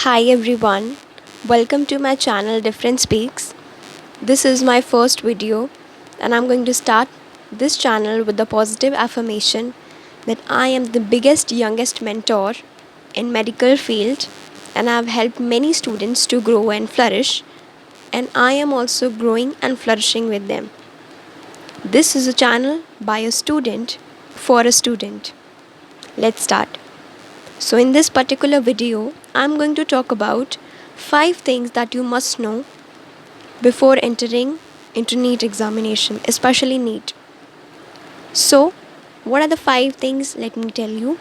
Hi everyone, welcome to my channel Different Speaks. This is my first video and I'm going to start this channel with the positive affirmation that I am the biggest youngest mentor in medical field and I've helped many students to grow and flourish and I am also growing and flourishing with them. This is a channel by a student for a student. Let's start. So in this particular video, I'm going to talk about 5 things that you must know before entering into NEET examination, especially NEET. So, what are the 5 things? Let me tell you.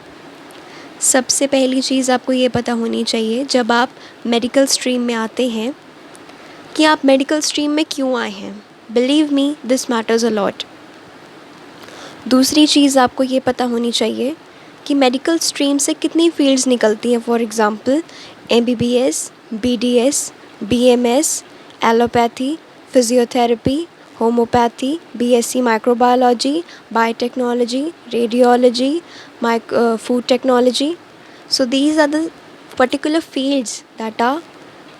सबसे पहली चीज़ आपको ये पता होनी चाहिए जब आप medical stream में आते हैं कि आप मेडिकल स्ट्रीम में क्यों आए हैं. Believe me, this matters a lot. दूसरी चीज़ आपको ये पता होनी चाहिए कि मेडिकल स्ट्रीम से कितनी फील्ड्स निकलती हैं. For example MBBS, BDS, BMS, allopathy, physiotherapy, homeopathy, BSc microbiology, biotechnology, radiology, food technology. So these are the particular fields that are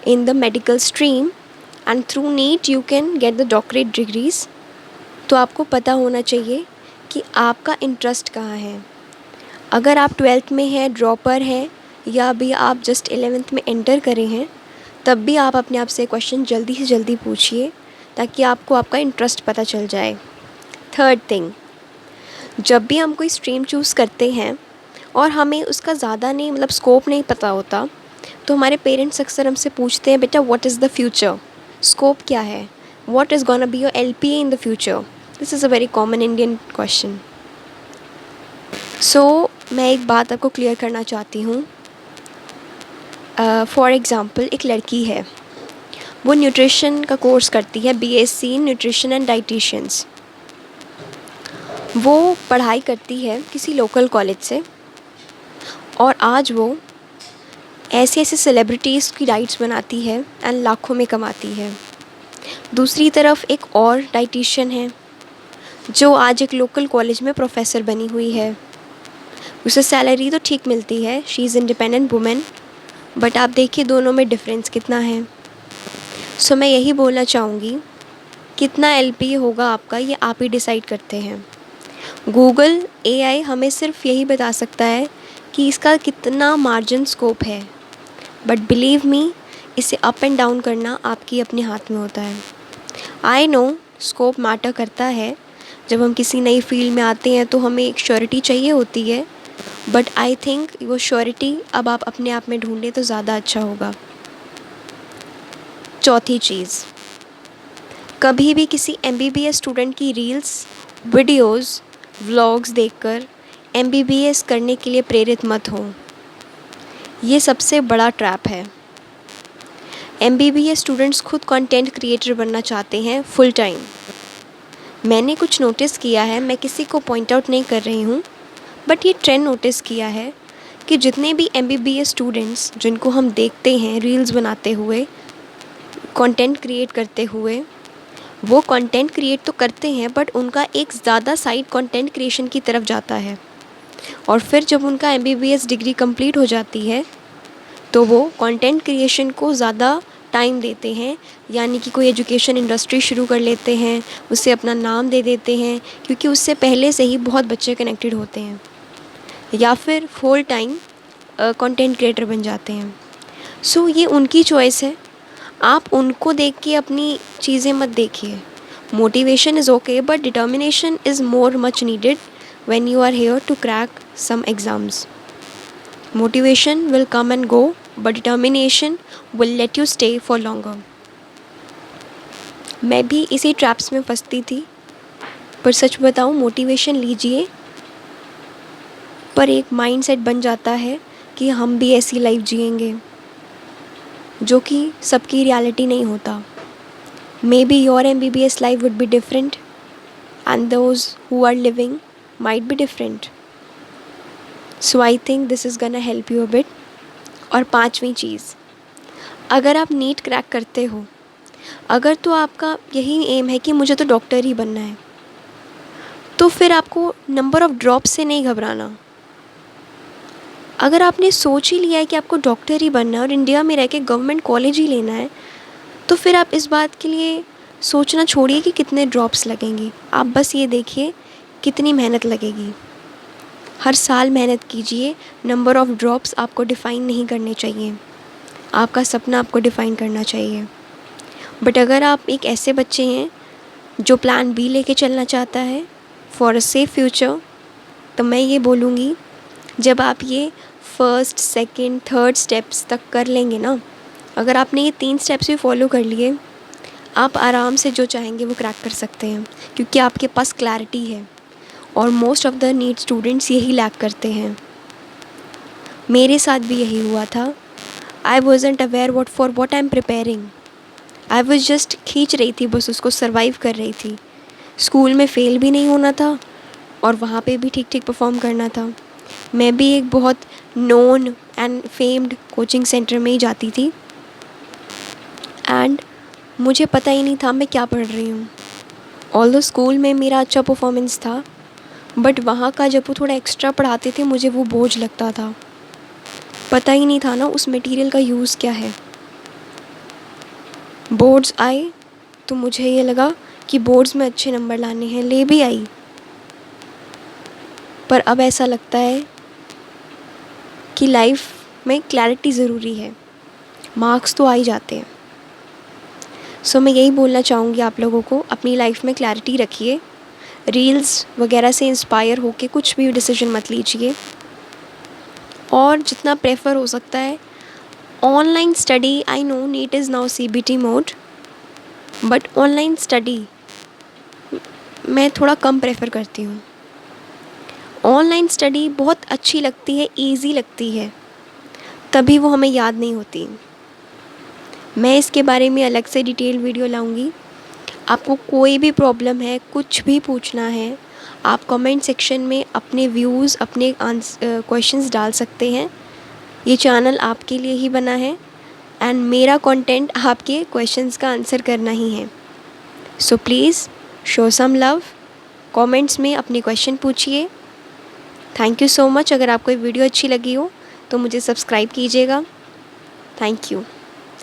in the medical stream and through NEET you can get the doctorate degrees. तो आपको पता होना चाहिए कि आपका interest कहाँ है. अगर आप 12th में हैं, ड्रॉपर हैं या भी आप जस्ट 11th में एंटर करे हैं, तब भी आप अपने आप से क्वेश्चन जल्दी से जल्दी पूछिए ताकि आपको आपका इंटरेस्ट पता चल जाए. थर्ड थिंग, जब भी हम कोई स्ट्रीम चूज़ करते हैं और हमें उसका ज़्यादा नहीं स्कोप नहीं पता होता, तो हमारे पेरेंट्स अक्सर हमसे पूछते हैं, बेटा what is the future, scope क्या है, what is gonna be your LPA in the future. This is a very common Indian question. So मैं एक बात आपको क्लियर करना चाहती हूँ. फॉर एग्ज़ाम्पल एक लड़की है, वो न्यूट्रिशन का कोर्स करती है, BSc न्यूट्रिशन एंड डाइटिशियंस. वो पढ़ाई करती है किसी लोकल कॉलेज से और आज वो ऐसे ऐसे सेलिब्रिटीज़ की डाइट्स बनाती है एंड लाखों में कमाती है. दूसरी तरफ एक और डाइटिशियन है जो आज एक लोकल कॉलेज में प्रोफेसर बनी हुई है. उसे सैलरी तो ठीक मिलती है, she is independent women, but आप देखिए दोनों में डिफरेंस कितना है. सो मैं यही बोलना चाहूँगी, कितना LPA होगा आपका ये आप ही डिसाइड करते हैं. गूगल AI हमें सिर्फ यही बता सकता है कि इसका कितना मार्जिन स्कोप है, बट बिलीव मी, इसे अप एंड डाउन करना आपकी अपने हाथ में होता है. आई नो स्कोप मैटर करता है. जब हम किसी नई फील्ड में आते हैं तो हमें एक श्योरिटी चाहिए होती है, बट आई थिंक वो श्योरिटी अब आप अपने आप में ढूंढें तो ज़्यादा अच्छा होगा. चौथी चीज़, कभी भी किसी MBBS स्टूडेंट की रील्स, वीडियोस, व्लॉग्स देखकर MBBS करने के लिए प्रेरित मत हो. ये सबसे बड़ा ट्रैप है. MBBS स्टूडेंट्स खुद कंटेंट क्रिएटर बनना चाहते हैं फुल टाइम. मैंने कुछ नोटिस किया है, मैं किसी को पॉइंट आउट नहीं कर रही हूँ, बट ये ट्रेंड नोटिस किया है कि जितने भी MBBS स्टूडेंट्स जिनको हम देखते हैं रील्स बनाते हुए, कंटेंट क्रिएट करते हुए, वो कंटेंट क्रिएट तो करते हैं बट उनका एक ज़्यादा साइड कंटेंट क्रिएशन की तरफ जाता है. और फिर जब उनका MBBS डिग्री कंप्लीट हो जाती है तो वो कंटेंट क्रिएशन को ज़्यादा टाइम देते हैं, यानी कि कोई एजुकेशन इंडस्ट्री शुरू कर लेते हैं, उसे अपना नाम दे देते हैं क्योंकि उससे पहले से ही बहुत बच्चे कनेक्टेड होते हैं, या फिर फुल टाइम कंटेंट क्रिएटर बन जाते हैं. सो ये उनकी चॉइस है. आप उनको देख के अपनी चीज़ें मत देखिए. Motivation is okay but determination is more much needed when you are here to crack some exams. Motivation will come and go, but determination will let you stay for longer. मैं भी इसी ट्रैप्स में फंसती थी, पर सच बताऊँ motivation लीजिए पर एक माइंडसेट बन जाता है कि हम भी ऐसी लाइफ जिएंगे, जो कि सबकी रियलिटी नहीं होता. Maybe your MBBS life would be different and those who are living might be different. So I think this is gonna help you a bit. और पांचवी चीज़, अगर आप NEET क्रैक करते हो, अगर तो आपका यही एम है कि मुझे तो डॉक्टर ही बनना है, तो फिर आपको नंबर ऑफ़ ड्रॉप से नहीं घबराना. अगर आपने सोच ही लिया है कि आपको डॉक्टर ही बनना है और इंडिया में रह के गवर्नमेंट कॉलेज ही लेना है, तो फिर आप इस बात के लिए सोचना छोड़िए कि कितने ड्रॉप्स लगेंगे। आप बस ये देखिए कितनी मेहनत लगेगी। हर साल मेहनत कीजिए। नंबर ऑफ़ ड्रॉप्स आपको डिफ़ाइन नहीं करने चाहिए। आपका सपना आपको डिफ़ाइन करना चाहिए। बट अगर आप एक ऐसे बच्चे हैं जो प्लान बी लेके चलना चाहता है फॉर अ सेफ फ्यूचर, तो मैं ये बोलूँगी, जब आप ये फर्स्ट, सेकंड, थर्ड स्टेप्स तक कर लेंगे ना, अगर आपने ये 3 स्टेप्स भी फॉलो कर लिए, आप आराम से जो चाहेंगे वो क्रैक कर सकते हैं, क्योंकि आपके पास क्लैरिटी है। और most of the NEET students यही लैक करते हैं। मेरे साथ भी यही हुआ था। I wasn't aware what I am preparing. I was just खींच रही थी, बस उसको सर्वाइव कर रही थी। स्कूल में फ़ेल भी नहीं होना था और वहाँ पे भी ठीक ठीक परफॉर्म करना था। मैं भी एक बहुत known and famed coaching centre में ही जाती थी एंड मुझे पता ही नहीं था मैं क्या पढ़ रही हूँ। ऑल्दो स्कूल में मेरा अच्छा परफॉर्मेंस था, बट वहाँ का जब वो थोड़ा एक्स्ट्रा पढ़ाते थे मुझे वो बोझ लगता था। पता ही नहीं था ना उस मटेरियल का यूज़ क्या है। बोर्ड्स आए तो मुझे ये लगा कि बोर्ड्स में अच्छे नंबर लाने हैं, ले भी आई। पर अब ऐसा लगता है कि लाइफ में क्लैरिटी ज़रूरी है। मार्क्स तो आ ही जाते हैं। सो मैं यही बोलना चाहूँगी आप लोगों को, अपनी लाइफ में क्लैरिटी रखिए। रील्स वगैरह से इंस्पायर होके कुछ भी डिसीजन मत लीजिए। और जितना प्रेफर हो सकता है online study, I know NEET is now CBT mode, but online study मैं थोड़ा कम प्रेफर करती हूँ। ऑनलाइन स्टडी बहुत अच्छी लगती है, ईजी लगती है, तभी वो हमें याद नहीं होती। मैं इसके बारे में अलग से डिटेल वीडियो लाऊंगी। आपको कोई भी प्रॉब्लम है, कुछ भी पूछना है, आप कमेंट सेक्शन में अपने व्यूज़, अपने क्वेश्चंस डाल सकते हैं। ये चैनल आपके लिए ही बना है एंड मेरा कंटेंट आपके क्वेश्चंस का आंसर करना ही है। So please show some love, comments में अपने क्वेश्चन पूछिए। Thank you so much. अगर आपको ये वीडियो अच्छी लगी हो तो मुझे सब्सक्राइब कीजिएगा। Thank you.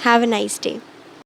Have a nice day.